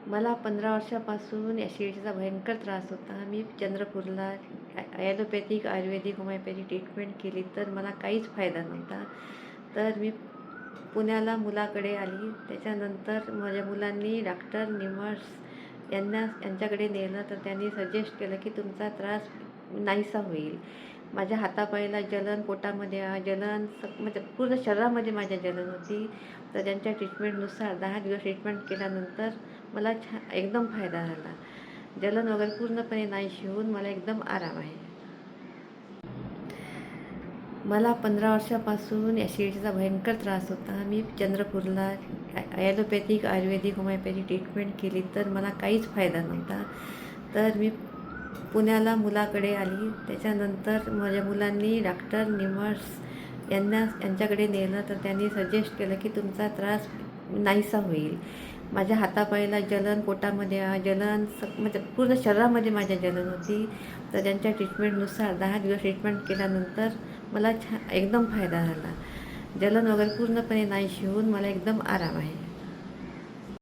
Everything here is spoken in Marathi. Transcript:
मला 15 वर्षापासून ॲसिडिटीचा भयंकर त्रास होता. मी चंद्रपूरला ॲलोपॅथिक, आयुर्वेदिक, होमिओपॅथिक ट्रीटमेंट केली, तर मला काहीच फायदा नव्हता. तर मी पुण्याला मुलाकडे आली. त्याच्यानंतर माझ्या मुलांनी डॉक्टर निमर्स यांच्याकडे नेलं, तर त्यांनी सजेस्ट केलं की तुमचा त्रास नाहीसा होईल. माझ्या हातापायाला जलन, पोटामध्ये जलन, म्हणजे पूर्ण शरीरामध्ये माझ्या जलन होती. तर त्यांच्या ट्रीटमेंटनुसार 10 दिवस ट्रीटमेंट केल्यानंतर मला एकदम फायदा झाला. जलन वगैरे पूर्णपणे नाहीशी होऊन मला एकदम आराम आहे. मला 15 वर्षापासून ॲसिडिटीचा भयंकर त्रास होता. मी चंद्रपूरला ॲलोपॅथिक, आयुर्वेदिक, होमिओपॅथिक ट्रीटमेंट केली, तर मला काहीच फायदा नव्हता. तर मी पुण्याला मुलाकडे आली. त्याच्यानंतर माझ्या मुलांनी डॉक्टर निमर्स यांच्याकडे नेलं, तर त्यांनी सजेस्ट केलं की तुमचा त्रास नाहीसा होईल. माझ्या हातापायाला जलन, पोटामध्ये जलन, म्हणजे पूर्ण शरीरामध्ये माझ्या जलन होती. तर त्यांच्या ट्रीटमेंटनुसार 10 दिवस ट्रीटमेंट केल्यानंतर मला एकदम फायदा झाला. जलन वगैरे पूर्णपणे नाहीशी होऊन मला एकदम आराम आहे.